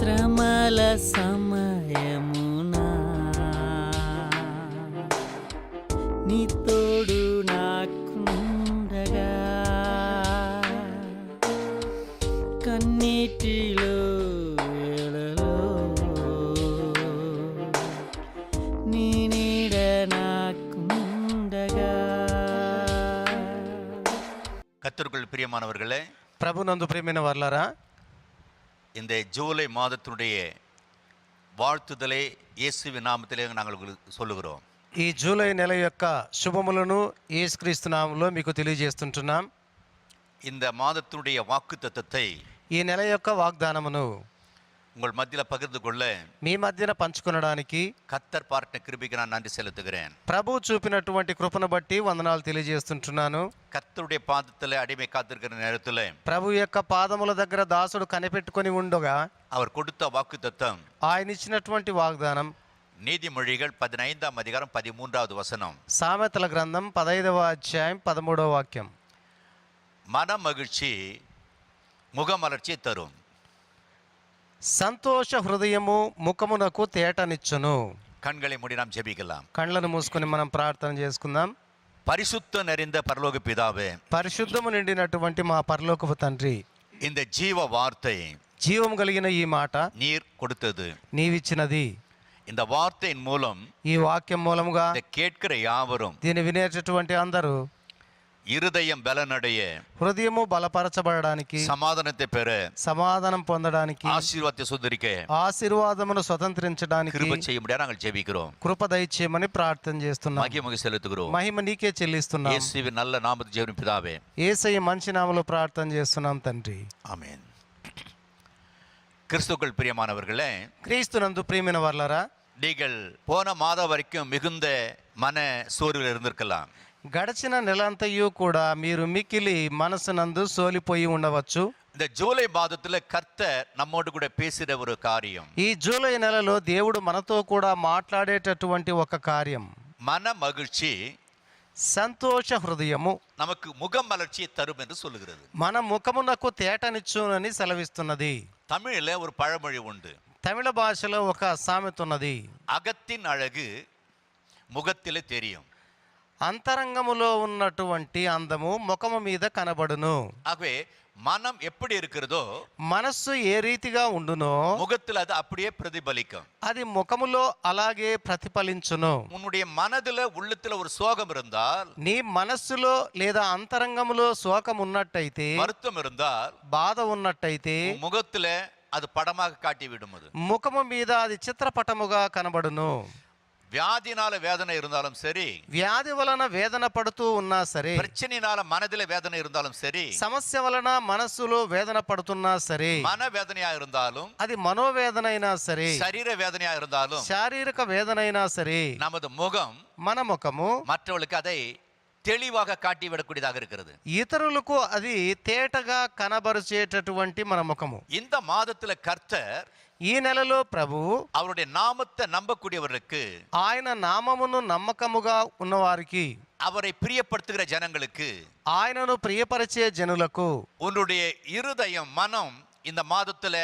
శ్రమల సమయమున నీ తోడు నాకుండగా, కన్నీటిలో వేళలో నీ నీడ నాకుండగా. கர்த்தருக்குள் பிரியமானவர்களே, ప్రభునందు ప్రియమైన వారలారా, இந்த ஜூலை மாதத்தினுடைய வாழ்த்துதலை இயேசுவின் நாமத்திலே நாங்கள் சொல்லுகிறோம். ఈ జూలై నెల యొక్క శుభములను యేసుక్రీస్తు నామములో మీకు తెలియజేస్తుంటున్నాం. இந்த மாதத்தினுடைய வாக்குத்தத்தத்தை ఈ నెల యొక్క వాగ్దానమును உங்கள் மத்தியில் பகிர்ந்து கொள்ள మీ మధ్యన పంచుకొనడానికి கர்த்தர் பாராட்டின கிருபைக்கு நான் நன்றி செலுத்துகிறேன். ప్రభు చూపినటువంటి కృపను బట్టి వందనాలు తెలియజేస్తుంటున్నాను. கர்த்தருடைய பாதத்தில் அடிமை காத்திருக்கிற நேரத்தில் ప్రభు యొక్క పాదముల దగ్గర దాసుడు కనిపెట్టుకొని ఉండగా அவர் கொடுத்த வாக்குத்தத்தம் ఆయన ఇచ్చినటువంటి వాగ్దానం நீதிமொழிகள் 15ஆம் அதிகாரம் 13வது வசனம். సామెతల గ్రంథం 15వ అధ్యాయం 13వ వాక్యం. மன மகிழ்ச்சி முகமலர்ச்சியை தரும், సంతోష హృదయము ముఖమునకు తేటనిచ్చును. கண்களை மூடி நாம் ஜெபிக்கலாம். కళ్ళను మూసుకొని మనం ప్రార్థన చేసుకుందాం. பரிசுத்த நிறைந்த பரலோக பிதாவே, పరిశుద్ధము నిండినటువంటి మా పరలోకపు తండ్రి, இந்த ஜீவ வார்த்தை జీవం కలిగిన ఈ మాట நீர் கொடுத்தது. నీవిచ్చినది. இந்த வார்த்தையின் மூலம் ఈ వాక్యం మూలముగా இதை கேட்கிற யாவரும் దీన్ని వినేటటువంటి అందరూ இருதயம் பலனடைய, హృదయము బలపరచబడడానికి, சமாதானத்தை பெற, సమాధానం పొందడానికి, ஆசீர்வாதத்தை சுதரிக்க ఆశీర్వాదమును స్వతంత్రించడానికి கிருபை செய்ய முடியாது நாங்கள் ஜெபிக்கிறோம். కృప దయచేయమని ప్రార్థన చేస్తున్నాం. மகிமை செலுத்துகிறோம். మహిమ నీకే చెల్లిస్తున్నాం. இயேசுவின் நல்ல நாமத்தில் ஜெபிக்கிறோம் பிதாவே. యేసయ్య మంచి నామములో ప్రార్థన చేస్తున్నాం తండ్రి. ஆமென். கிறிஸ்துவுக்குள் பிரியமானவர்களே, క్రీస్తునందు ప్రియమైన వారలారా, நீங்கள் போன மாதம் வரைக்கும் மிகுந்த மன சோர்வில் இருந்திருக்கலாம். గడిచిన నెలంతయు కూడా మీరు మిక్కిలి మనసునందు సోలిపోయి ఉండవచ్చు. இந்த ஜூலை மாதத்துல கர்த்தர் நம்மோடு கூட பேசுகிற ஒரு காரியம், ఈ జూలై నెలలో దేవుడు మనతో కూడా మాట్లాడేటటువంటి ఒక కార్యం, மன மகிழ்ச்சி సంతోష హృదయము நமக்கு முகம் மலர்ச்சியை தரும் என்று சொல்லுகிறது. మన ముఖమునకు తేటనిచ్చునని సెలవిస్తున్నది. தமிழ்ல ஒரு பழமொழி உண்டு. తమిళ భాషలో ఒక సామెత ఉన్నది. அகத்தின் அழகு முகத்திலே தெரியும். అంతరంగములో ఉన్నటువంటి అందము ముఖము మీద కనబడును. ஆகவே மனம் எப்படி இருக்கிறதோ మనస్సు ఏ రీతిగా ఉండునో முகத்தில் அது அப்படியே பிரதிபலிக்கும். అది ముఖములో అలాగే ప్రతిఫలించును. உன்னுடைய மனதுல உள்ளத்துல ஒரு சோகம் இருந்தால், నీ మనస్సులో లేదా అంతరంగములో శోకం ఉన్నట్టయితే, வருத்தம் இருந்தால், బాధ ఉన్నట్టయితే உன் முகத்துல அது படமாக காட்டி விடும். அது ముఖము మీద అది చిత్రపటముగా కనబడును. வியாதினால வேதனை இருந்தாலும் சரி, వ్యాధి వలన వేదన పడుతూ ఉన్నా సరే, பிரச்சனையினால மனதில வேதனை இருந்தாலும் சரி, సమస్య వలన మనస్సులో వేదన పడుతున్నా సరే, மன வேதனையா இருந்தாலும், అది మనోవేదన అయినా సరే, சரீர வேதனையா இருந்தாலும், శారీరక వేదన అయినా సరే, நமது முகம் మన ముఖము மற்றவர்களுக்கு அதை தெளிவாக காட்டி விடக்கூடியதாக இருக்கிறது. ఇతరులకు అది తేటగా కనబరిచేటటువంటి మన ముఖము. இந்த மாதத்துல கர்த்தர் ఈ నెలలో ప్రభు அவருடைய நாமத்தை நம்பக்கூடியவர்களுக்கு, ఆయన నామమును నమ్మకముగా ఉన్నవారికి, அவரை பிரியப்படுத்துகிற ஜனங்களுக்கு, ఆయనను ప్రియపరిచే జనులకు உன்னுடைய இருதயம் மனம் இந்த மாதத்துல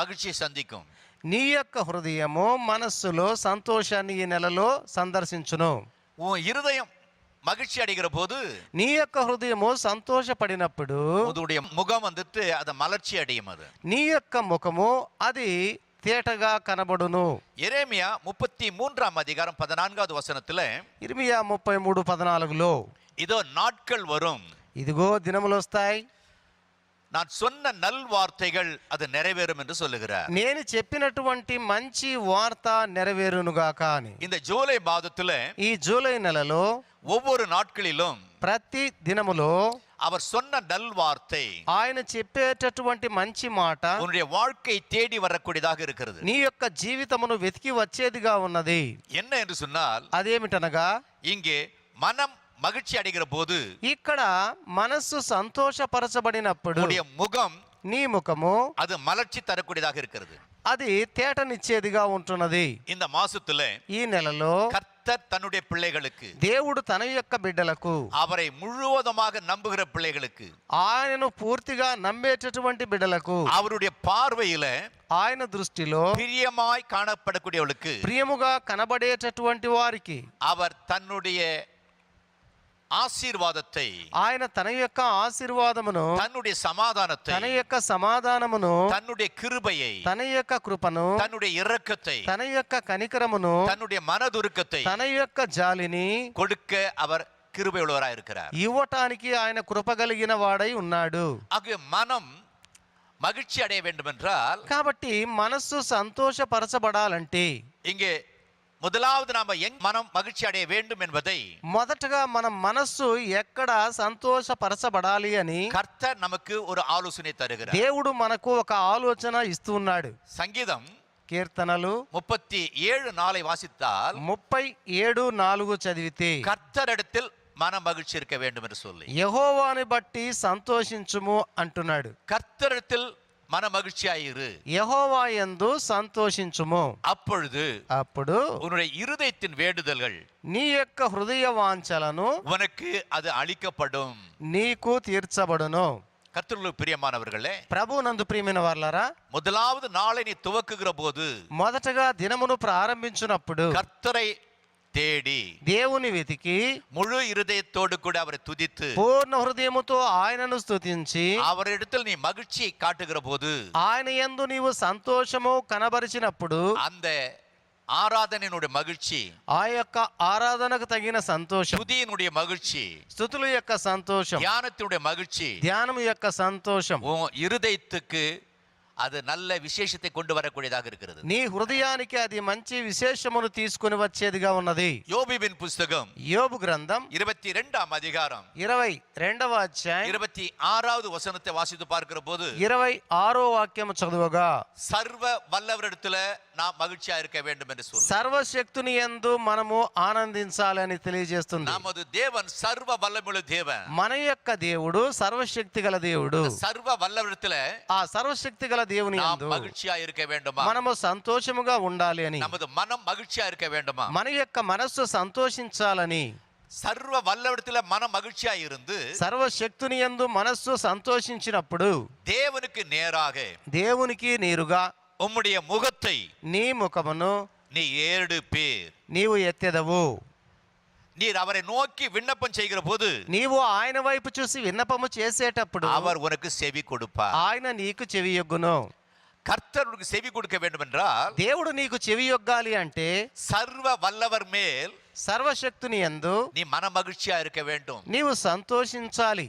மகிழ்ச்சியை சந்திக்கும். నీ యొక్క హృదయము మనస్సులో సంతోషాన్ని ఈ నెలలో సందర్శించును. உன் இருதயம் மகிழ்ச்சி அடைகிற போது, నీ యొక్క హృదయము సంతోషపడినప్పుడు உன்னுடைய முகம் வந்துட்டு அது மலர்ச்சி அடையும். அது నీ యొక్క ముఖము అది తేటగా కనబడును. எரேமியா 33ஆம் அதிகாரம் 14வது வசனத்துல, ఇర్మియా 33:14లో, இதோ நாட்கள் வரும், ఇదిగో దినములు వస్తాయి, நான் சொன்ன நல் வார்த்தைகள் அது நிறைவேறும் என்று சொல்லுகிறார். నేను చెప్పినటువంటి మంచి వార్త నెరవేరునుగాక అని. இந்த ஜூலை மாதத்துல ఈ జూలై నెలలో ஒவ்வொரு நாட்களிலும் ప్రతి దినములో அவர் சொன்ன நல் வார்த்தை ఆయన చెప్పేటటువంటి మంచి మాట உன்னுடைய வாழ்க்கை தேடி வரக்கூடியதாக இருக்கிறது. నీ యొక్క జీవితమును వెతికి వచ్చేదిగా ఉన్నది. என்ன என்று சொன்னால், అదేమిటనగా, இங்கே மனம் மகிழ்ச்சி அடைகிற போது, ఇక్కడ మనస్సు సంతోషపరచబడినప్పుడు உன்னுடைய முகம் నీ ముఖము அது மலர்ச்சி தரக்கூடியதாக இருக்கிறது. అది తేటనిచ్చేదిగా ఉంటున్నది. இந்த மாசத்துல ఈ నెలలో கர்த்தர் தன்னுடைய பிள்ளைகளுக்கு, దేవుడు తన యొక్క బిడ్డలకు, அவரை முழுவதுமாக நம்புகிற பிள்ளைகளுக்கு, ఆయనను పూర్తిగా నమ్మేటటువంటి బిడ్డలకు அவருடைய பார்வையில ఆయన దృష్టిలో பிரியமாய் காணப்படக்கூடியவளுக்கு ప్రియముగా కనబడేటటువంటి వారికి அவர் தன்னுடைய ஆசீர்வாதத்தை, ఆయన తన యొక్క ఆశీర్వాదమును, தன்னுடைய சமாதானத்தை, తన యొక్క సమాధానమును, தன்னுடைய கிருபையை, తన యొక్క కృపను, தன்னுடைய இரக்கத்தை, తన యొక్క కనికరమును, தன்னுடைய மனதுருக்கத்தை తన యొక్క జాలిని கொடுக்க அவர் கிருபை உள்ளவராய் இருக்கிறார். ఇవ్వటానికి ఆయన కృప కలిగిన వాడై ఉన్నాడు. ஆகவே மனம் மகிழ்ச்சி அடைய வேண்டும் என்றால், కాబట్టి మనస్సు సంతోషపరచబడాలంటే இங்கே முதலாவது நாம மனம் மகிழ்ச்சி அடைய வேண்டும் என்பதை మొదటగా మన మనస్సు ఎక్కడ సంతోషపరచబడాలి అని கர்த்தர் நமக்கு ஒரு ஆலோசனை தருகிறார். దేవుడు మనకు ఒక ఆలోచన ఇస్తున్నాడు. சங்கீதம் కీర్తనలు 37:4 வாசித்தால் 37:4 చదివితే கர்த்தரிடத்தில் மன மகிழ்ச்சி இருக்க வேண்டும் என்று சொல்லி, యెహోవాని బట్టి సంతోషించుము అంటున్నాడు. கர்த்தரிடத்தில் மன மகிழ்ச்சியாயிரு, యెహోవా యందు సంతోషించుము, అప్పుడు உன்னுடைய இருதயத்தின் வேண்டுதல்கள், నీ యొక్క హృదయ వాంఛలను உனக்கு அது அளிக்கப்படும். నీకు తీర్చబడును. கர்த்தருக்கு பிரியமானவர்களே, ప్రభు నందు ప్రియమైన వారలారా, முதலாவது நாளை நீ துவக்குகிற போது మొదటగా దినమును ప్రారంభించినప్పుడు கர்த்தரை தேடி దేవుని వెతికి முழு இருதயத்தோடு கூட அவரை துதித்து పూర్ణ హృదయముతో ఆయనను స్తుతించి அவரிடத்தில் நீ மகிழ்ச்சியை காட்டுகிற போது, ఆయన యందు నీవు సంతోషము కనబరిచినప్పుడు அந்த ஆராதனையினுடைய மகிழ்ச்சி, ఆ యొక్క ఆరాధనకు తగిన సంతోషం, துதியினுடைய மகிழ்ச்சி, స్తుతుల యొక్క సంతోషం, தியானத்தினுடைய மகிழ்ச்சி, ధ్యానము యొక్క సంతోషం உன் இருதயத்துக்கு அது நல்ல விசேஷத்தை கொண்டு வரக்கூடியதாக இருக்கிறது. నీ హృదయానికి అది మంచి విశేషమును తీసుకుని వచ్చేదిగా ఉన్నది. யோபுவின் புஸ்தகம் యోబు గ్రంథం 22ஆம் அதிகாரம் 22వ అధ్యాయం 26வது వசனத்தை வாசித்து பார்க்கிற போது 26వ వాక్యము చదువుగా, சர்வ வல்லவரிடத்துல நாம் மகிழ்ச்சியா இருக்க வேண்டும் என்று சொல்லி, సర్వశక్తుని యందు మనము ఆనందించాలని తెలియజేస్తుంది. நமது தேவன் சர்வ வல்லமுள்ள தேவன். మన యొక్క దేవుడు సర్వశక్తి గల దేవుడు. சர்வ வல்லவரிடத்துல ఆ సర్వశక్తి గల దేవుని நாம் యందు மகிழ்ச்சியா இருக்க வேண்டுமா? మనము సంతోషముగా ఉండాలి అని, நமது மனம் மகிழ்ச்சியா இருக்க வேண்டுமா? మన యొక్క మనస్సు సంతోషించాలని, சர்வ வல்லவரிடத்துல மனம் மகிழ்ச்சியா இருந்து సర్వశక్తుని యందు మనస్సు సంతోషించినప్పుడు தேவனுக்கு நேராக దేవునికి నేరుగా உம்முடைய முகத்தை నీ ముఖమును நீ ஏறெடுப்பீர். నీవు ఎత్తెదవు. நீர் அவரை நோக்கி விண்ணப்பம் செய்கிற போது నీవు ఆయన వైపు చూసి విన్నపము చేసేటప్పుడు அவர் உனக்கு செவி கொடுப்பார். ఆయన నీకు చెవియొగ్గును. கர்த்தர் உனக்கு செவி கொடுக்க வேண்டும் என்றால், దేవుడు నీకు చెవియొగ్గాలి అంటే சர்வ வல்லவர் மேல் సర్వశక్తుని యందు நீ மன மகிழ்ச்சியா இருக்க வேண்டும். నీవు సంతోషించాలి.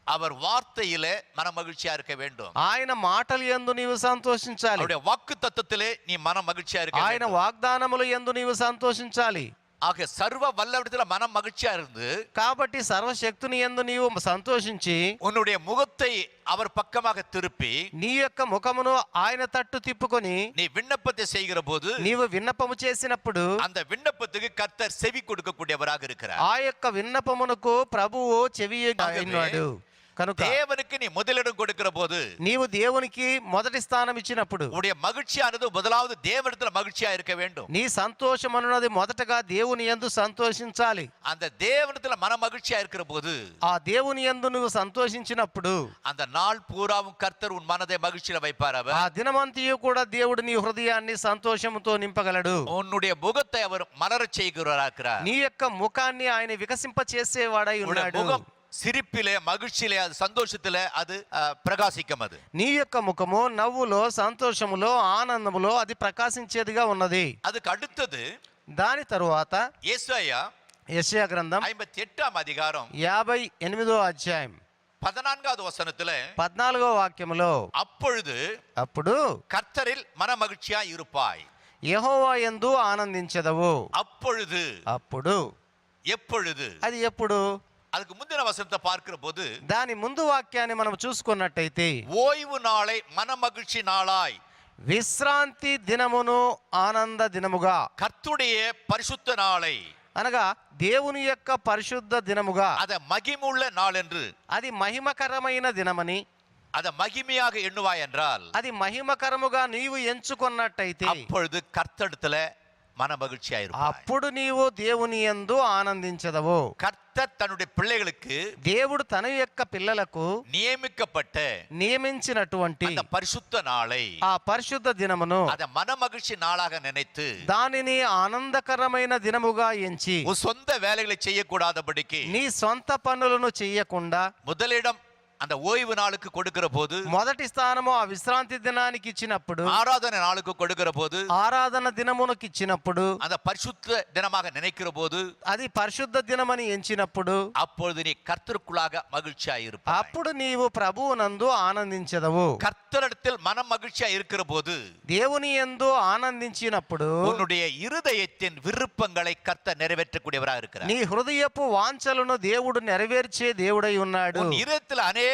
அவர் வார்த்தையிலே மன மகிழ்ச்சியா இருக்க வேண்டும். ఆయన మాటల యందు నీవు సంతోషించాలి. அவருடைய வாக்கு தத்துவத்திலே நீ மன மகிழ்ச்சியா இருக்க ఆయన வேண்டும். వాగ్దానముల యందు నీవు సంతోషించాలి. ஆக சர்வ வல்லவரிடத்துல மனம் மகிழ்ச்சியா இருந்து కాబట్టి సర్వశక్తుని యందు నీవు సంతోషించి உன்னுடைய முகத்தை அவர் பக்கமாக திருப்பி నీ యొక్క ముఖమును ఆయన తట్టు తిప్పుకొని நீ విన్నப்பத்தை செய்கிற போது నీవు విన్నపము చేసినప్పుడు அந்த விண்ணப்பத்துக்கு கர்த்தர் செவி கொடுக்கக்கூடியவராக இருக்கிறார். ఆ యొక్క విన్నపమునకు ప్రభువు చెవియొగ్గాడు. కనుక தேவனுக்கு நீ முதலிடம் கொடுக்கிற போது, నీవు దేవునికి మొదటి స్థానం ఇచ్చినప్పుడు உன்னுடைய மகிழ்ச்சியானது முதலாவது தேவனிடத்துல மகிழ்ச்சியா இருக்க வேண்டும். నీ సంతోషం అన్నది మొదటగా దేవుని యందు సంతోషించాలి. அந்த தேவனிடத்துல மன மகிழ்ச்சியா இருக்கிற போது, ఆ దేవుని యందు నువ్వు సంతోషించినప్పుడు அந்த நாள் பூராவும் கர்த்தர் உன் மனதை மகிழ்ச்சியில வைப்பார். அவர் ఆ దినమంతయు కూడా దేవుడు నీ హృదయాన్ని సంతోషముతో నింపగలడు. உன்னுடைய முகத்தை அவர் மலரச் செய்கிறார். నీ యొక్క ముఖాన్ని ఆయన వికసింప చేసేవాడై ఉన్నాడు. முகம் சிரிப்பிலே, மகிழ்ச்சியிலே, அது சந்தோஷத்திலே அது பிரகாசிக்கும். அது నీ యొక్క ముఖము నవ్వులో, సంతోషములో, ఆనందములో అది ప్రకాశించేదిగా ఉన్నది. அதுக்கு அடுத்தது దాని తరువాత యెషయా గ్రంథం 58ஆம் அதிகாரம் 58వ అధ్యాయం 14வது వசனத்திலே 14వ వాక్యములో, అప్పుడు கர்த்தரில் மன மகிழ்ச்சியா இருப்பாய், యెహోవా యందు ఆనందించెదవు. అప్పుడు எப்பொழுது అది ఎప్పుడు? அதுக்கு முந்தின வசனத்தை பார்க்கிற போது, దాని ముందు వాక్యాన్ని మనం చూసుకున్నట్టయితే, ஓய்வு நாளை மன மகிழ்ச்சி நாளாய், విశ్రాంతి దినమును ఆనంద దినముగా, கர்த்தருடைய பரிசுத்த நாளை అనగా దేవుని యొక్క పరిశుద్ధ దినముగా, அத மகிமுள்ள நாள் என்று, అది మహిమకరమైన దినమని, அத மகிமையாக எண்ணுவாய் என்றால், అది మహిమకరముగా నీవు ఎంచుకున్నట్టయితే, அப்பொழுது கர்த்தரிடத்துல மன மகிழ்ச்சியா இருப்பாய். అప్పుడు నీవు దేవుని యందు ఆనందించదవు. கர்த்தர் தன்னுடைய பிள்ளைகளுக்கு దేవుడు తన యొక్క పిల్లలకు நியமிக்கப்பட்ட నియమించినటువంటి அந்த பரிசுத்த நாளை ఆ పరిశుద్ధ దినమును அத மன மகிழ்ச்சி நாளாக நினைத்து దానిని ఆనందకరమైన దినముగా ఎంచి உன் சொந்த வேலைகளை செய்யக்கூடாதபடிக்கு నీ సొంత పనులను చెయ్యకుండా முதலிடம் அந்த ஓய்வு நாளுக்கு கொடுக்கிற போது, మొదటి స్థానము ఆ విశ్రాంతి దినానికి ఇచ్చినప్పుడు, ஆராதனை நாளுக்கு கொடுக்கிற போது, ఆరాధన దినమునకు ఇచ్చినప్పుడు, அந்த பரிசுத்த தினமாக நினைக்கிற போது, అది పరిశుద్ధ దినమని ఎంచినప్పుడు, அப்பொழுது நீ கர்த்தருக்குள்ளாக மகிழ்ச்சியா இருப்பாய். అప్పుడు నీవు ప్రభువునందు ఆనందించదవు. கர்த்தரிடத்தில் மனம் மகிழ்ச்சியா இருக்கிற போது, దేవుని యందు ఆనందించినప్పుడు உன்னுடைய இருதயத்தின் விருப்பங்களை கர்த்தர் நிறைவேற்றக்கூடியவராக இருக்கிறார். నీ హృదయపు వాంఛలను దేవుడు నెరవేర్చే దేవుడై ఉన్నాడు. உன் இருதயத்தில் அநேக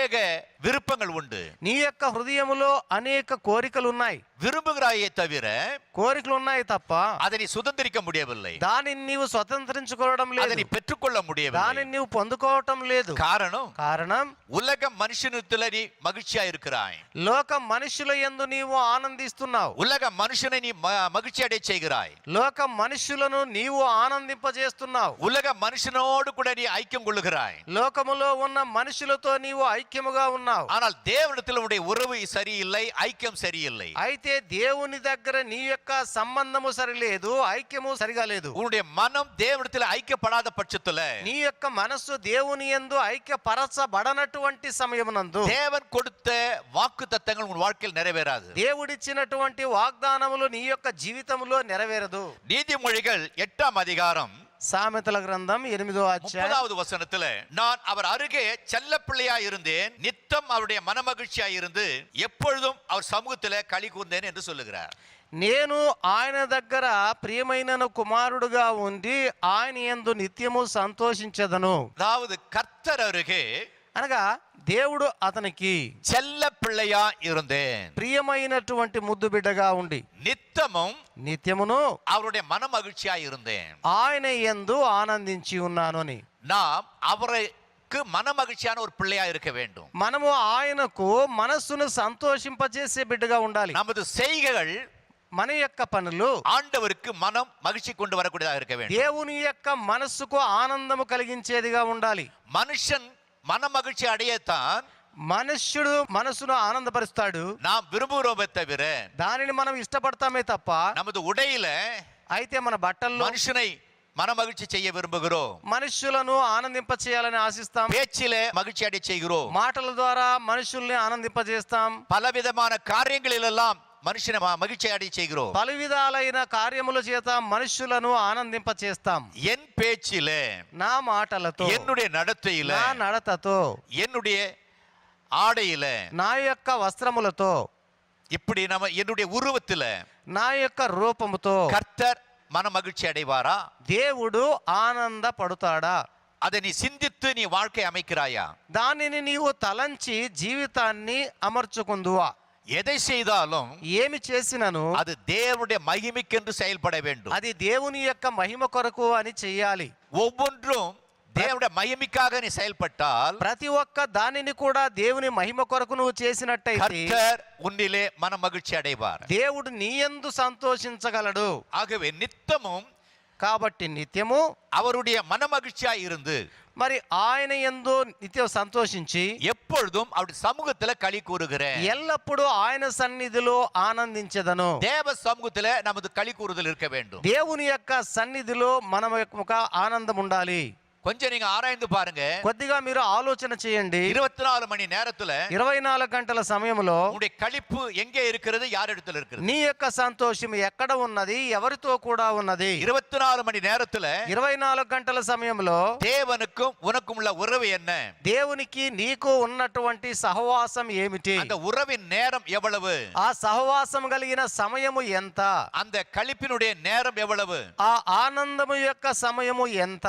விருப்பங்கள் உண்டு. నీ యొక్క హృదయములో అనేక కోరికలు ఉన్నాయి. விரும்புகிறாயே தவிர కోరికలు ఉన్నాయి తప్ప அதை நீ சுதந்திரிக்க முடியவில்லை. దానిని నీవు స్వతంత్రించుకోవడం அதை లేదు. நீ பெற்றுக்கொள்ள முடியவில்லை. దానిని నీవు పొందుకోవటం లేదు. காரணம் உலக மனுஷனிடத்தில் நீ மகிழ்ச்சியா இருக்கிறாய். లోక మనుషుల యందు నీవు ఆనందిస్తున్నావు. உலக மனுஷனை நீ மகிழ்ச்சி அடைய செய்கிறாய். లోక మనుషులను నీవు ఆనందింపజేస్తున్నావు. உலக மனுஷனோடு கூட நீ ஐக்கியம் கொள்ளுகிறாய். లోకములో ఉన్న మనుషులతో నీవు ఐక్యముగా ఉన్నావు. ஆனால் தேவனிடத்தில் உன்னுடைய உறவு சரியில்லை, ஐக்கியம் சரியில்லை. అయితే దేవుని దగ్గర నీ యొక్క సంబంధము సరిలేదు, ఐక్యము సరిగా లేదు. உன்னுடைய மனம் தேவனிடத்தில் ஐக்கியப்படாத பட்சத்துல నీ యొక్క మనస్సు దేవుని యందు ఐక్యపరచబడనటువంటి సమయమునందు தேவன் கொடுத்த வாக்குத்தத்தங்கள் உன் வாழ்க்கையில் நிறைவேறாது. దేవుడిచ్చినటువంటి వాగ్దానములు నీ యొక్క జీవితంలో నెరవేరదు. நீதிமொழிகள் 8ஆம் அதிகாரம் సామెతల గ్రంథం 8వ అధ్యాయం 30வது வசனத்துல, நான் அவர் அருகே செல்ல பிள்ளையா இருந்தேன், நித்தம் அவருடைய மனமகிழ்ச்சியா இருந்து எப்பொழுதும் அவர் சமூகத்துல களி கூர்ந்தேன் என்று சொல்லுகிறார். నేను ఆయన దగ్గర ప్రియమైన కుమారుడుగా ఉండి ఆయన యందు నిత్యము సంతోషించదను. அதாவது கர்த்தர் அருகே అనగా దేవుడు అతనికి செல்ல பிள்ளையா இருந்தேன், ప్రియమైనటువంటి ముద్దు బిడ్డగా ఉండి நித்தமும் నిత్యమును அவருடைய மனமகிழ்ச்சியா இருந்தேன். ఆయన యందు ఆనందించి ఉన్నాను అని. நாம் அவருக்கு மனமகிழ்ச்சியான ஒரு பிள்ளையா இருக்க வேண்டும். మనము ఆయనకు మనస్సును సంతోషింపజేసే బిడ్డగా ఉండాలి. நமது செய்கைகள் మన యొక్క పనులు ஆண்டவருக்கு மனம் மகிழ்ச்சி கொண்டு வரக்கூடியதாக இருக்க வேண்டும். దేవుని యొక్క మనస్సుకు ఆనందము కలిగించేదిగా ఉండాలి. மனுஷன் மனமகிழ்ச்சி அடையத்தான் మనుష్యుడు మనసును ఆనందపరుస్తాడు. நாம் விரும்புகிறோமே தவிர దానిని మనం ఇష్టపడతామే తప్ప நமது உடையில అయితే మన బట్టల్లో மனுஷனை மனமகிழ்ச்சி செய்ய விரும்புகிறோம். మనుష్యులను ఆనందింప చేయాలని ఆశిస్తాం. பேச்சிலே மகிழ்ச்சி அடைய செய்கிறோம். మాటల ద్వారా మనుషుల్ని ఆనందింపజేస్తాం. பலவிதமான காரியங்களிலெல்லாம் மனுஷனை மகிழ்ச்சி அடைய செய்கிறோம். పలు విధాలైన కార్యముల చేత మనుషులను ఆనందింప చేస్తాం. என் பேச்சிலே, నా మాటలతో, என்னுடைய நடத்தையில, నా నడతతో, என்னுடைய ஆடையில, నా యొక్క వస్త్రములతో, இப்படி நம்ம என்னுடைய உருவத்துல నా యొక్క రూపముతో கர்த்தர் மன மகிழ்ச்சி அடைவாரா? దేవుడు ఆనందపడతాడా? அதை நீ சிந்தித்து நீ வாழ்க்கை அமைக்கிறாயா? దానిని నీవు తలంచి జీవితాన్ని అమర్చుకుందువా? எதை செய்தாலும் ఏమి చేసినను அது தேவனுடைய மகிமைக்கென்று செயல்பட வேண்டும். అది దేవుని యొక్క మహిమ కొరకు అని చెయ్యాలి. ஒவ்வொன்றும் தேவனுடைய மகிமைக்காக நீ செயல்பட்டால் ప్రతి ఒక్క దానిని కూడా దేవుని మహిమ కొరకు నువ్వు చేసినట్టయితే கர்த்தர் உன்னிலே மன மகிழ்ச்சி அடைவார். దేవుడు నీ యందు సంతోషించగలడు. ஆகவே நித்தமும் కాబట్టి నిత్యము அவருடைய மன மகிழ்ச்சியா இருந்து మరి ఆయన యందు నిత్యం సంతోషించి எப்பொழுதும் அவருடைய சமூகத்துல களி கூறுகிறேன். ఎల్లప్పుడూ ఆయన సన్నిధిలో ఆనందించెదను. தேவ சமூகத்துல நமது களி கூறுதல் இருக்க வேண்டும். దేవుని యొక్క సన్నిధిలో మన యొక్క ఆనందం ఉండాలి. கொஞ்சம் நீங்க ஆராய்ந்து பாருங்க. కొద్దిగా మీరు ఆలోచన చేయండి. 24 மணி நேரத்துல 24 గంటల సమయంలో உங்களுடைய களிப்பு எங்கே இருக்கிறது, யார் இடத்துல இருக்கிறது? నీ యొక్క సంతోషం ఎక్కడ ఉన్నది, ఎవరితో కూడా ఉన్నది? 24 மணி நேரத்துல 24 గంటల సమయంలో தேவனுக்கும் உனக்கும் உள்ள உறவு என்ன? దేవునికి నీకు ఉన్నటువంటి సహవాసం ఏమిటి? அந்த உறவின் நேரம் எவ்வளவு? ఆ సహవాసం కలిగిన సమయము ఎంత? அந்த களிப்பினுடைய நேரம் எவ்வளவு? ఆ ఆనందము యొక్క సమయము ఎంత?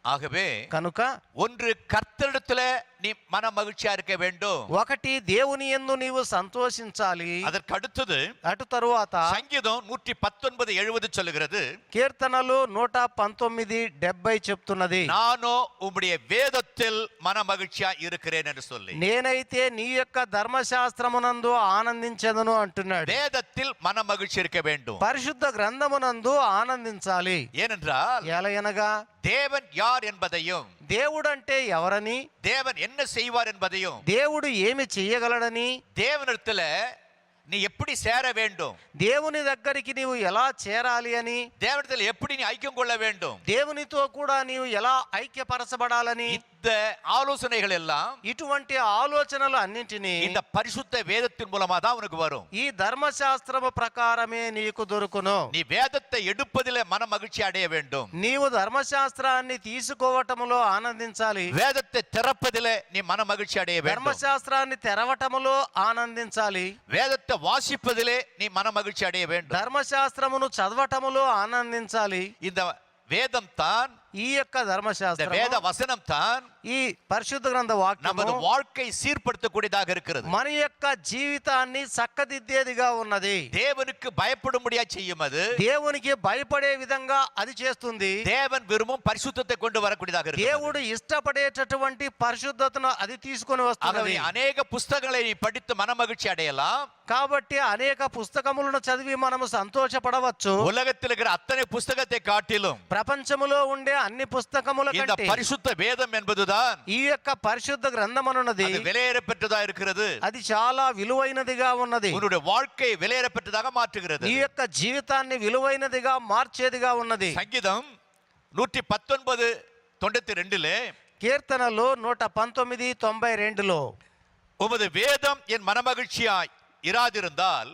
ஆகவே కనుక ஒன்று கர்த்தரிடத்துல நீ மன மகிழ்ச்சியா இருக்க வேண்டும். ఒకటి దేవుని యందు నీవు సంతోషించాలి. அதற்கு அடுத்தது అటు తరువాత சங்கீதம் 119:70 சொல்லுகிறது, కీర్తనలు 119:70 చెప్తున్నది, நானோ உம்முடைய வேதத்தில் மன மகிழ்ச்சியா இருக்கிறேன் என்று சொல்லி. నేనైతే నీ యొక్క ధర్మశాస్త్రమునందు ఆనందించెదను అంటున్నాడు. வேதத்தில் மன மகிழ்ச்சி இருக்க வேண்டும். పరిశుద్ధ గ్రంథమునందు ఆనందించాలి. ஏனென்றால் ఎలయనగా தேவன் யார் என்பதையும், దేవుడంటే ఎవరని, தேவன் என்ன செய்வார் என்பதையும், దేవుడు ఏమి చెయ్యగలడని, தேவனிடத்துல நீ எப்படி சேர வேண்டும், దేవుని దగ్గరికి నీవు ఎలా చేరాలి అని, தேவனிடத்தில் எப்படி நீ ஐக்கியம் கொள்ள வேண்டும், దేవునితో కూడా నీవు ఎలా ఐక్యపరచబడాలని, இந்த ஆலோசனைகள் எல்லாம் ఇటువంటి ఆలోచనలు అన్నింటినీ இந்த பரிசுத்த வேதத்தின் மூலமா தான் உனக்கு வரும். ఈ ధర్మశాస్త్రము ప్రకారమే నీకు దొరుకును. நீ வேதத்தை எடுப்பதிலே மன மகிழ்ச்சி அடைய வேண்டும். నీవు ధర్మశాస్త్రాన్ని తీసుకోవటములో ఆనందించాలి. வேதத்தை திறப்பதிலே நீ மன மகிழ்ச்சி அடைய வேண்டும். ధర్మశాస్త్రాన్ని తెరవటములో ఆనందించాలి. வேதத்தை வாசிப்பதிலே நீ மன மகிழ்ச்சி அடைய வேண்டும். ధర్మశాస్త్రమును చదవటములో ఆనందించాలి. இந்த வேதம் தான், ఈ యొక్క இந்த ధర్మశాస్త్రం, வேத வசனம் தான் ఈ పరిశుద్ధ గ్రంథ நமது వాక్యము வாழ்க்கை சீர்படுத்தக்கூடியதாக இருக்கிறது. మన యొక్క జీవితాన్ని చక్కదిద్దేదిగా ఉన్నది. தேவனுக்கு பயப்படும்படியா செய்யும். அது దేవునికి భయపడే విధంగా అది చేస్తుంది. தேவன் விரும்பும் பரிசுத்தத்தை கொண்டு வரக்கூடியதாக இருக்கிறது. దేవుడు ఇష్టపడేటటువంటి పరిశుద్ధతను అది తీసుకొని ஆகவே వస్తున్నది. அநேக புஸ்தகங்களை நீ படித்து மன மகிழ்ச்சி அடையலாம். కాబట్టి అనేక పుస్తకములను చదివి మనము సంతోషపడవచ్చు. உலகத்தில் இருக்கிற அத்தனை புஸ்தகத்தை காட்டிலும் ప్రపంచములో ఉండే అన్ని పుస్తకముల இந்த కంటే பரிசுத்த வேதம் என்பதுதான் ఈ యొక్క పరిశుద్ధ గ్రంథమనున్నది அது விலையேற பெற்றதா இருக்கிறது. అది చాలా విలువైనదిగా ఉన్నది. உன்னுடைய வாழ்க்கை விலையேற பெற்றதாக மாற்றுகிறது. ఈ యొక్క జీవితాన్ని విలువైనదిగా మార్చేదిగా ఉన్నది. சங்கீதம் 119:92 కీర్తనలు 119:92 உமது வேதம் என் மனமகிழ்ச்சியாய் இராதிருந்தால்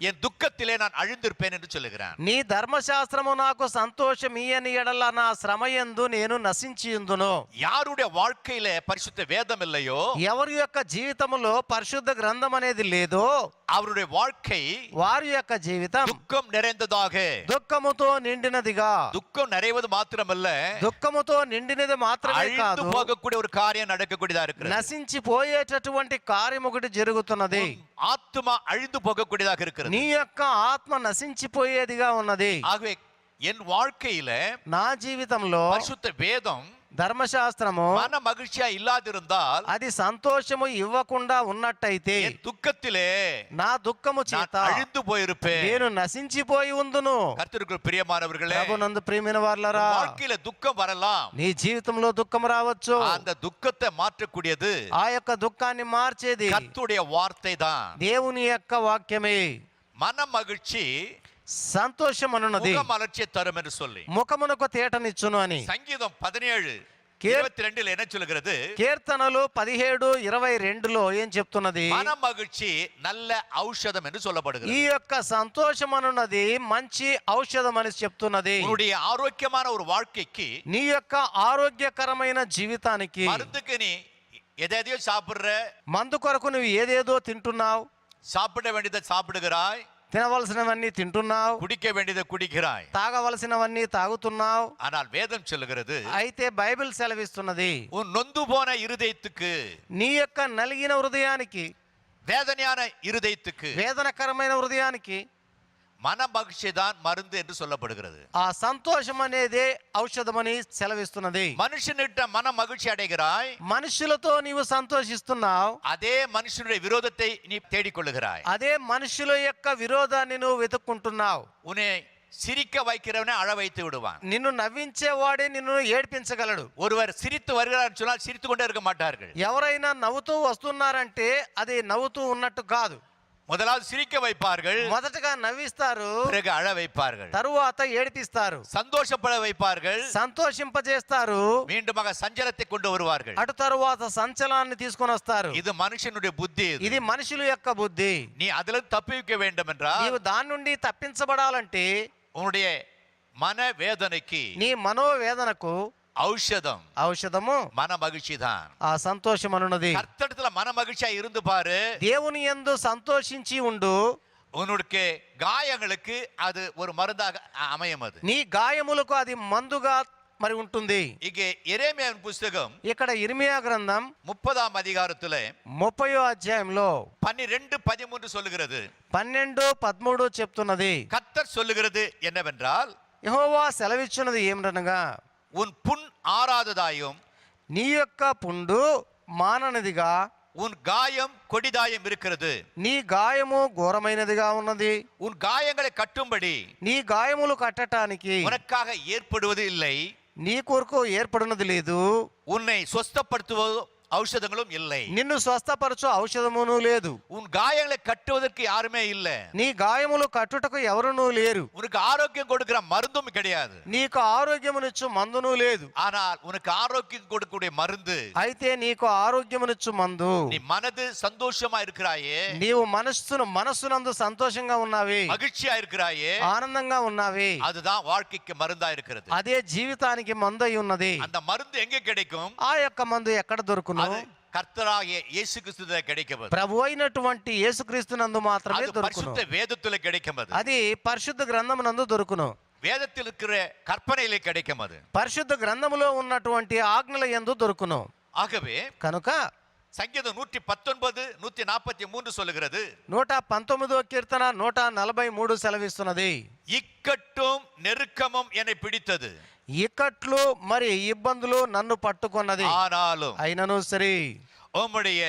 என் துக்கத்திலே நான் அழிந்திருப்பேன் என்று சொல்லுகிறான். నీ ధర్మశాస్త్రము నాకు సంతోషం ఇయ్యని ఎడల నా శ్రమయందు నేను నశించియుందును. யாருடைய வாழ்க்கையில பரிசுத்த வேதம் இல்லையோ, ఎవరి యొక్క జీవితములో పరిశుద్ధ గ్రంథం అనేది లేదో அவருடைய வாழ்க்கை వారి యొక్క జీవితం துக்கம் நிறைந்ததாக, దుఃఖముతో నిండినదిగా, துக்கம் நிறைவது மாத்திரமல்ல, దుఃఖముతో నిండినది మాత్రమే அழிந்து కాదు, போகக்கூடிய ஒரு காரியம் நடக்கக்கூடியதா இருக்கிறது. నశించిపోయేటటువంటి కార్యం ఒకటి జరుగుతున్నది. ஆத்மா அழிந்து போகக்கூடியதாக இருக்கிறது. నీ యొక్క ఆత్మ నశించిపోయేదిగా ఉన్నది. ஆகவே என் வாழ்க்கையில నా జీవితంలో பரிசுத்த வேதம் ధర్మశాస్త్రము மன மகிழ்ச்சியா இல்லாதிருந்தால், అది సంతోషము ఇవ్వకుండా ఉన్నట్టయితే என் துக்கத்திலே నా దుఃఖము நான் చేత அழிந்து போயிருப்பேன். నేను నశించిపోయి ఉందును. கர்த்தருக்கு பிரியமானவர்களே, ప్రభునందు ప్రియమైన వారలారా, வாழ்க்கையில துக்கம் வரலாம். నీ జీవితంలో దుఃఖం రావచ్చు. அந்த துக்கத்தை மாற்றக்கூடியது ఆ యొక్క దుఃఖాన్ని మార్చేది கர்த்தருடைய வார்த்தை தான். దేవుని యొక్క వాక్యమే. மன மகிழ்ச்சி సంతోషం అనున్నది முக மலர்ச்சியை தரும் என்று சொல்லி ముఖమునకు తేటనిచ్చును అని. சங்கீதம் 17:22 என்ன சொல்லுகிறது? కీర్తనలు 17:22 ఏం చెప్తున్నది? மன மகிழ்ச்சி நல்ல ஔஷதம் என்று ఈ சொல்லப்படுகிறது. యొక్క సంతోషం అనున్నది మంచి ఔషధం అని చెప్తున్నది. உன்னுடைய ஆரோக்கியமான ஒரு வாழ்க்கைக்கு, నీ యొక్క ఆరోగ్యకరమైన జీవితానికి, மருந்துக்கு நீ எதையோ சாப்பிடுற, మందు కొరకు నువ్వు ఏదేదో తింటున్నావు, சாப்பிட வேண்டியதை சாப்பிடுகிறாய், తినవలసినవన్నీ తింటున్నావు, குடிக்க வேண்டியதை குடிக்கிறாய். తాగవలసినవన్నీ తాగుతున్నావు. ஆனால் வேதம் சொல்லுகிறது, అయితే బైబిల్ సెలవిస్తున్నది, உன் நொந்து போன இருதயத்துக்கு, నీ యొక్క నలిగిన హృదయానికి, வேதனையான இருதயத்துக்கு వేదనకరమైన హృదయానికి மன மகிழ்ச்சி தான் மருந்து என்று சொல்லப்படுகிறது. ఆ సంతోషం అనేదే ఔషధమని సెలవిస్తున్నది. மனுஷனிட்ட மன மகிழ்ச்சி அடைகிறாய், మనుషులతో నీవు సంతోషిస్తున్నావు, அதே மனுஷனுடைய விரோதத்தை நீ தேடிக்கொள்ளுகிறாய். అదే మనుషుల యొక్క విరోధాన్ని నువ్వు వెతుక్కుంటున్నావు. உன்னை சிரிக்க வைக்கிறவனை அழ வைத்து விடுவான். నిన్ను నవ్వించేవాడే నిన్ను ఏడ్పించగలడు. ஒருவர் சிரித்து வருகிறார் சொன்னால் சிரித்து கொண்டே இருக்க மாட்டார்கள். ఎవరైనా నవ్వుతూ వస్తున్నారంటే అది నవ్వుతూ ఉన్నట్టు కాదు. முதலாவது சிரிக்க வைப்பார்கள், మొదటగా నవ్విస్తారు, பிறகு அழ வைப்பார்கள். తరువాత ఏడిపిస్తారు, சந்தோஷப்பட வைப்பார்கள், సంతోషింపజేస్తారు, மீண்டுமாக சஞ்சலத்தை கொண்டு வருவார்கள். అటు తరువాత సంచలనాన్ని తీసుకొని వస్తారు. இது మనుషனுடைய புத்தி. ఇది మనుషుల యొక్క బుద్ధి. நீ அதுல தப்பிக்க வேண்டும் என்றால், నీవు దాని నుండి తప్పించబడాలంటే உன்னுடைய மன வேதனைக்கு నీ మనోవేదనకు ஔஷதம் ఔషధము மன மகிழ்ச்சி தான். ఆ సంతోషం అనున్నది. கர்த்தரிடத்துல மன மகிழ்ச்சியா இருந்து பாரு. దేవుని యందు సంతోషించి ఉండు. உன்னுடைய காயங்களுக்கு அது ஒரு மருந்தாக அமையும். அது నీ గాయములకు అది మందుగా మరి ఉంటుంది. இங்கே எரேமியாவின் புஸ்தகம் ఇక్కడ ఇర్మియా గ్రంథం 30ஆம் அதிகாரத்துல 30వ అధ్యాయంలో 12:13 சொல்லுகிறது. 12-13 చెప్తున్నది. கர்த்தர் சொல்லுகிறது என்னவென்றால், యెహోవా సెలవిచ్చున్నది ఏమిటనగా, உன் புண் ஆறாததாயும் నీ యొక్క పుండు మాననిదిగా, உன் காயம் கொடிதாயம் இருக்கிறது. నీ గాయము ఘోరమైనదిగా ఉన్నది. உன் காயங்களை கட்டும்படி నీ గాయములు కట్టటానికి உனக்காக ஏற்படுவது இல்லை. నీ కొరకు ఏర్పడినది లేదు. உன்னை சொஸ்தப்படுத்துவது ஔஷதங்களும் இல்லை. నిన్ను స్వస్థపరచు ఔషధమును లేదు. உன் காயங்களை கட்டுவதற்கு யாருமே இல்ல. నీ గాయములు కట్టుటకు ఎవరునూ లేరు. உனக்கு ஆரோக்கியம் கொடுக்கிற மருந்தும் கிடையாது. నీకు ఆరోగ్యమునిచ్చు మందును లేదు. ஆனால் உனக்கு ஆரோக்கியம் கொடுக்கக்கூடிய மருந்து, అయితే నీకు ఆరోగ్యమునిచ్చు మందు. நீ மனது சந்தோஷமா இருக்கிறாயே, నీవు మనస్సునందు సంతోషంగా ఉన్నావి, மகிழ்ச்சியா இருக்கிறாயே, ఆనందంగా ఉన్నావి. அதுதான் வாழ்க்கைக்கு மருந்தா இருக்கிறது. అదే జీవితానికి మందు అయి ఉన్నది. அந்த மருந்து எங்க கிடைக்கும்? ఆ యొక్క మందు ఎక్కడ దొరుకును? அது கர்த்தராகிய இயேசு கிறிஸ்துவிலே கிடைக்கும். ప్రభు అయినటువంటి యేసుక్రీస్తునందు మాత్రమే அது దొరుకును. பரிசுத்த வேதத்திலே கிடைக்கும். అది పరిశుద్ధ గ్రంథమునందు దొరుకును. வேதத்தில் இருக்கிற கற்பனையிலே கிடைக்கும். அது పరిశుద్ధ గ్రంథములో ఉన్నటువంటి ఆజ్ఞల యందు దొరుకును. ஆகவே కనుక சங்கீதம் 119 143 சொல்லுகிறது, 119వ కీర్తన 143 సెలవిస్తున్నది, இக்கட்டும் நெருக்கமும் என்னை பிடித்தது, ఇక్కట్లు మరి ఇబ్బందులు నన్ను పట్టుకున్నది, ஆனாலும் అయినను సరే உம்முடைய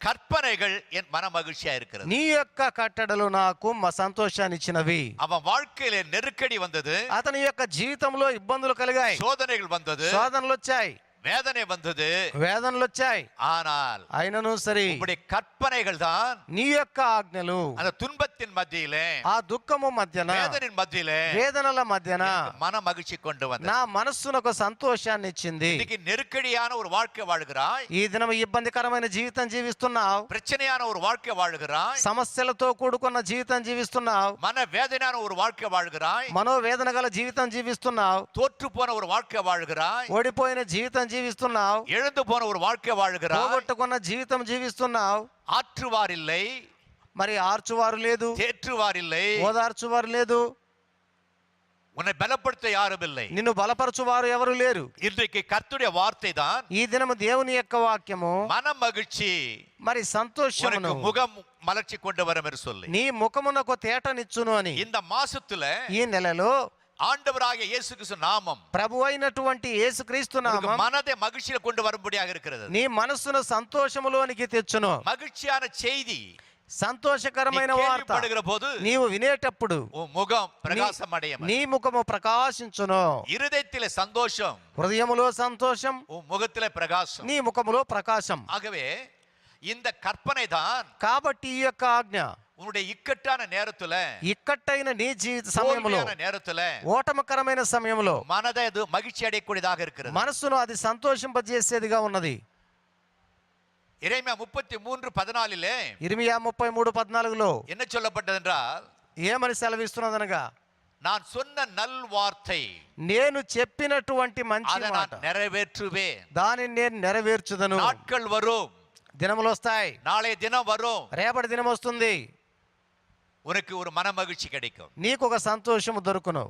கற்பனைகள் என் மன மகிழ்ச்சியா இருக்கிறது. నీ యొక్క కట్టడలు నాకు సంతోషాన్ని ఇచ్చినవి. அவன் வாழ்க்கையில நெருக்கடி வந்தது, అతని యొక్క జీవితంలో ఇబ్బందులు కలిగాయి, சோதனைகள் வந்தது, శోధనలు వచ్చాయి, வேதனை வந்தது, వేదనలు వచ్చాయి. ஆனால் అయినను సరే உம்முடைய கற்பனைகள் தான் నీ యొక్క ఆజ్ఞలు அந்த துன்பத்தின் மத்தியிலே, ఆ దుఃఖము మధ్యన, வேதனின் மத்தியிலே వేదనల మధ్యన மன மகிழ்ச்சி கொண்டு வந்தது. నా మనస్సునకు సంతోషాన్ని ఇచ్చింది. இன்னைக்கு நெருக்கடியான ஒரு வாழ்க்கை வாழ்கிறாய், ఈ దినం ఇబ్బందికరమైన జీవితం జీవిస్తున్నావు, பிரச்சனையான ஒரு வாழ்க்கை வாழ்கிறாய், సమస్యలతో కూడుకున్న జీవితం జీవిస్తున్నావు, மன வேதனையான ஒரு வாழ்க்கை வாழ்கிறாய், మనోవేదన గల జీవితం జీవిస్తున్నావు, தோற்று போன ஒரு வாழ்க்கை வாழ்கிறாய், ఓడిపోయిన జీవితం జీవిస్తున్నావు, எழுந்து போன ஒரு வாழ்க்கை வாழ்கிறாய், పోగొట్టుకున్న జీవితం జీవిస్తున్నావు. ஆற்றுவார் இல்லை, మరి ఆర్చువారు లేదు, தேற்றுவார் இல்லை, ఓదార్చువారు లేదు, உன்னை பலப்படுத்த யாரும் இல்லை. నిన్ను బలపరచువారు ఎవరు లేరు. இன்றைக்கு கர்த்தருடைய வார்த்தை தான் ఈ దినము దేవుని యొక్క వాక్యము மன மகிழ்ச்சி, మరి సంతోషమును உனக்கு முகம் மலர்ச்சி கொண்டு வரும் என்று சொல்லி, నీ ముఖమునకు తేటనిచ్చును అని. இந்த மாசத்துல ఈ నెలలో ஆண்டவராகிய இயேசு கிறிஸ்து நாமம் ప్రభు అయినటువంటి యేసుక్రీస్తు உனக்கு నామం மனதை மகிழ்ச்சியில கொண்டு வரும்படியாக இருக்கிறது. నీ మనస్సును సంతోషములోనికి తెచ్చును. மகிழ்ச்சியான செய்தி సంతోషకరమైన நீ వార్త கேள்விப்படுகிற போது నీవు వినేటప్పుడు உன் முகம் பிரகாசம் அடையும். నీ ముఖము ప్రకాశించును. இருதயத்திலே சந்தோஷம், హృదయములో సంతోషం, உன் முகத்திலே பிரகாசம். నీ ముఖములో ప్రకాశం. ஆகவே இந்த கற்பனை தான் కాబట్టి ఈ యొక్క ఆజ్ఞ உன்னுடைய இக்கட்டான நேரத்துல, ఇక్కట్టైన నీ జీవిత సమయంలో, தோல்வியான நேரத்துல ఓటమకరమైన సమయంలో மனதை அது மகிழ்ச்சி அடையக்கூடியதாக இருக்கிறது. మనస్సును అది సంతోషింపజేసేదిగా ఉన్నది. எரேமியா 33:14 ఇర్మియా 33:14 என்ன சொல்லப்பட்டது என்றால், ఏమని సెలవిస్తున్నదనగా, நான் சொன்ன நல் வார்த்தை నేను చెప్పినటువంటి మంచి அதை మాట நான் நிறைவேற்றுவேன். దానిని నేను నెరవేర్చుదను. நாட்கள் வரும், దినములు వస్తాయి, நாளைய தினம் வரும், రేపటి దినం వస్తుంది, உனக்கு ஒரு மன மகிழ்ச்சி கிடைக்கும். నీకు ఒక సంతోషము దొరుకును.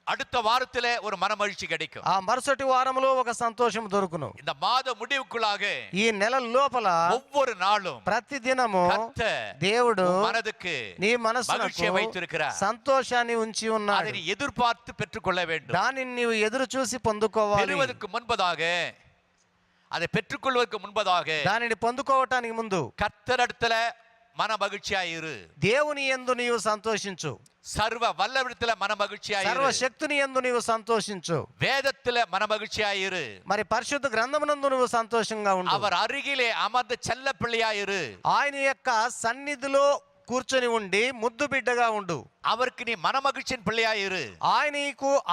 அடுத்த வாரத்திலே ஒரு மன மகிழ்ச்சி கிடைக்கும். ఆ మరుసటి వారములో ఒక సంతోషం దొరుకును. இந்த மாத முடிவுக்குள்ளாக ఈ నెల లోపల ஒவ்வொரு நாளும் ప్రతి దినము கர்த்தர் దేవుడు உன் மனதுக்கு నీ మనస్సునకు மகிழ்ச்சியை வைத்திருக்கிறார். సంతోషాన్ని ఉంచి அதை ఉన్నాడు. நீ எதிர்பார்த்து பெற்றுக்கொள்ள வேண்டும். దానిని నీవు ఎదురు చూసి పొందుకోవాలి. பெறுவதற்கு முன்பதாக, அதை பெற்றுக்கொள்வதற்கு முன்பதாக దానిని పొందుకోవటానికి ముందు கர்த்தரிடத்துல மன மகிழ்ச்சியாயிரு. దేవుని యందు నీవు సంతోషించు. சர்வ வல்லவிடத்துல மன மகிழ்ச்சியாயிரு. సర్వశక్తుని యందు నీవు సంతోషించు. வேதத்துல மன மகிழ்ச்சியாயிரு. మరి పరిశుద్ధ గ్రంథమునందు నువ్వు సంతోషంగా ఉండు. அவர் అరిగిలే అమర్ந்த చెల్ల పిள்ளையாயிரு. ఆయన యొక్క సన్నిధిలో కూర్చొని ఉండి ముద్దు బిడ్డగా ఉండు. அவருக்கு நீ மன மகிழ்ச்சியின் பிள்ளையாயிரு.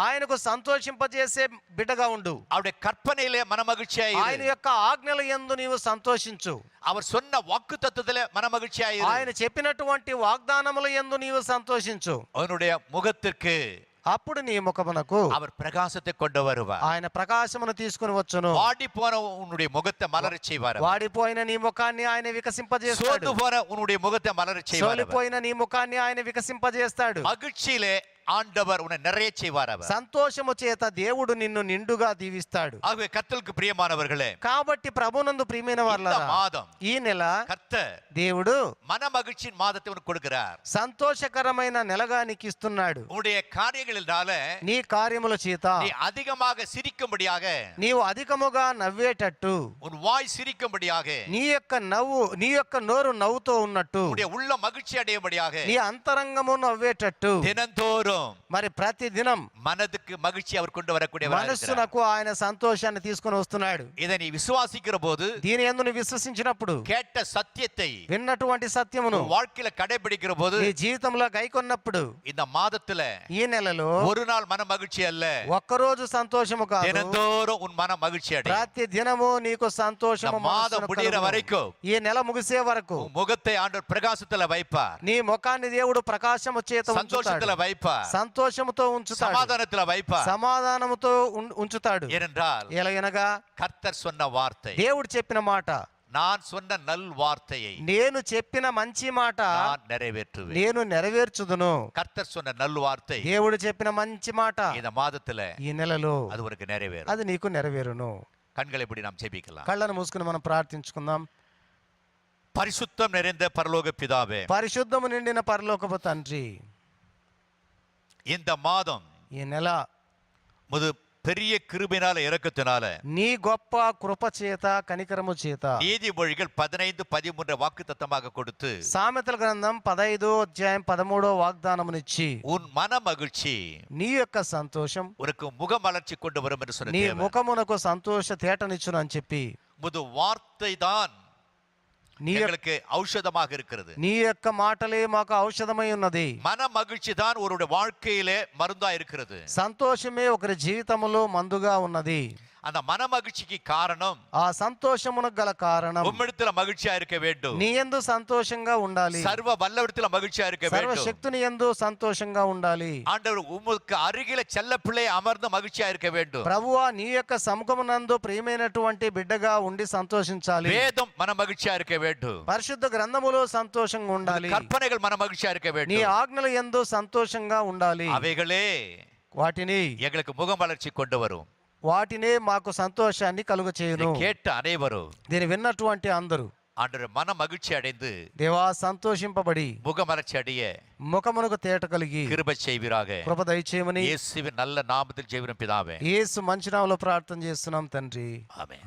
ఆయనకు సంతోషింపజేసే బిడ్డగా ఉండు. அவருடைய கற்பனையிலே மன மகிழ்ச்சியாயிரு. ఆయన యొక్క ఆజ్ఞల యందు నీవు సంతోషించు. அவர் சொன்ன வாக்கு தத்துவத்திலே மன மகிழ்ச்சியாயிரு. ఆయన చెప్పినటువంటి వాగ్దానముల యందు నీవు సంతోషించు. அவனுடைய முகத்திற்கு అప్పుడు నీ ముఖమునకు அவர் பிரகாசத்தை கொண்டு வருவார். ఆయన ప్రకాశమును తీసుకుని వచ్చును. வாடி போன உன்னுடைய முகத்தை மலரச் செய்வார். వాడిపోయిన నీ ముఖాన్ని ఆయన వికసింపజేస్తాడు. சோர்ந்து போன உன்னுடைய முகத்தை மலரச் செய்வார். సోలిపోయిన నీ ముఖాన్ని ఆయన వికసింపజేస్తాడు. மகிழ்ச்சியிலே ஆண்டவர் உன்னை நிறைய செய்வார் அவர். సంతోషము చేత దేవుడు నిన్ను నిండుగా దీవిస్తాడు. ஆகவே கர்த்தருக்கு பிரியமானவர்களே, కాబట్టి ప్రభునందు ప్రియమైన இந்த వారలారా, மாதம் ఈ నెల கர்த்தர் దేవుడు மன மகிழ்ச்சியின் மாதத்தை உனக்கு கொடுக்கிறார். సంతోషకరమైన నెలగా నీకు ఇస్తున్నాడు. உன்னுடைய காரியங்களினால నీ కార్యముల చేత நீ அதிகமாக சிரிக்கும்படியாக, నీవు అధికముగా నవ్వేటట్టు, உன் வாய் சிரிக்கும்படியாக, నీ యొక్క నోరు నవ్వుతో ఉన్నట్టు, உன்னுடைய உள்ள மகிழ்ச்சி அடையும்படியாக, నీ అంతరంగము నవ్వేటట్టు, தினந்தோறும் మరి ప్రతి దినం மனதுக்கு மகிழ்ச்சி அவர் கொண்டு வரக்கூடியவர். మనస్సునకు ఆయన సంతోషాన్ని తీసుకొని వస్తున్నాడు. இதை நீ விசுவாசிக்கிற போது, దీని యందు నువ్వు విశ్వసించినప్పుడు, கேட்ட సత్యத்தை విన్నటువంటి సత్యమును உன் வாழ்க்கையில கடைபிடிக்கிற போது, నీ జీవితంలో గైకొన్నప్పుడు, இந்த மாதத்துல ఈ నెలలో ஒரு நாள் மன மகிழ்ச்சி அல்ல, ఒక్కరోజు సంతోషము కాదు, தினந்தோறும் உன் மன மகிழ்ச்சி அடையும். ప్రతి దినము నీకు సంతోషము இந்த மாதம் మనస్సును முடிகிற కలుగును. வரைக்கும் ఈ నెల ముగిసే వరకు உன் முகத்தை ஆண்டவர் பிரகாசத்துல வைப்பார், నీ ముఖాన్ని దేవుడు ప్రకాశము చేత சந்தோஷத்துல ఉంచుతాడు, வைப்பார், సంతోషముతో ఉంచుతాడు, சமாதானத்துல வைப்பார். సమాధానముతో ఉంచుతాడు. ஏனென்றால் ఎలాగనగా கர்த்தர் சொன்ன வார்த்தை, దేవుడు చెప్పిన మాట, நான் சொன்ன நல் வார்த்தையை నేను చెప్పిన మంచి మాట நான் நிறைவேற்றுவேன். నేను నెరవేర్చుదును. கர்த்தர் சொன்ன நல் வார்த்தை దేవుడు చెప్పిన మంచి మాట இந்த மாதத்துல ఈ నెలలో அது உனக்கு நிறைவேறும். అది నీకు నెరవేరును. கண்களை இப்படி நாம் ஜெபிக்கலாம். కళ్ళను మూసుకుని మనం ప్రార్థించుకుందాం. பரிசுத்தம் நிறைந்த பரலோக பிதாவே, పరిశుద్ధము నిండిన పరలోకపు తండ్రి, இந்த மாதம் ఈ నెల முது பெரிய கிருபையினால இரக்கத்தினால నీ గొప్ప కృప చేత కనికరము చేత நீதிமொழிகள் 15:13 வாக்குத்தத்தமாக கொடுத்து, సామెతల గ్రంథం 15వ అధ్యాయం 13వ వాగ్దానమునిచ్చి, உன் மன மகிழ்ச்சி నీ యొక్క సంతోషం உனக்கு முகமலர்ச்சி கொண்டு வரும் என்று சொன்ன నీ தேவன், ముఖమునకు సంతోష తేటనిచ్చును అని చెప్పి, முது வார்த்தை தான் నీ యొక్క- எங்களுக்கு ஔஷதமாக இருக்கிறது. నీ యొక్క మాటలే మాకు ఔషధమై ఉన్నది. மன மகிழ்ச்சி தான் ஒருவருடைய வாழ்க்கையிலே மருந்தா இருக்கிறது. సంతోషమే ఒకరి జీవితములో మందుగా ఉన్నది. அந்த மன மகிழ்ச்சிக்கு காரணம், ఆ సంతోషమునకు గల కారణం, உம்மிடத்துல மகிழ்ச்சியா இருக்க வேண்டும், నీ యందు సంతోషంగా ఉండాలి, சர்வ வல்லவரிடத்துல மகிழ்ச்சியா இருக்க வேண்டும். సర్వశక్తుని యందు సంతోషంగా ఉండాలి. ஆண்டவர் உமக்கு அருகில செல்ல பிள்ளை அமர்ந்து மகிழ்ச்சியா இருக்க வேண்டும். ప్రభువా, నీ యొక్క సముఖమునందు ప్రియమైనటువంటి బిడ్డగా ఉండి సంతోషించాలి. வேதம் மன மகிழ்ச்சியா இருக்க வேண்டும். పరిశుద్ధ గ్రంథములో సంతోషంగా ఉండాలి. கற்பனைகள் மன மகிழ்ச்சியா இருக்க నీ வேண்டும். ఆజ్ఞల యందు సంతోషంగా ఉండాలి. அவைகளே వాటిని எங்களுக்கு முகமலர்ச்சி கொண்டு வரும். వాటినే మాకు సంతోషాన్ని కలుగ இதை చేయను. கேட்ட அனைவரும் దీన్ని విన్నటువంటి అందరూ ஆண்டவர் மன மகிழ்ச்சி அடைந்து దేవా సంతోషింపబడి முகமலர்ச்சி அடைய ముఖమునకు తేట కలిగి கிருபை செய்வீராக. కృప దయచేయమని இயேசுவின் நல்ல நாமத்தில் ஜெபிக்கிறோம் பிதாவே. యేసు మంచి నామములో ప్రార్థన చేస్తున్నాం తండ్రి. ஆமென்.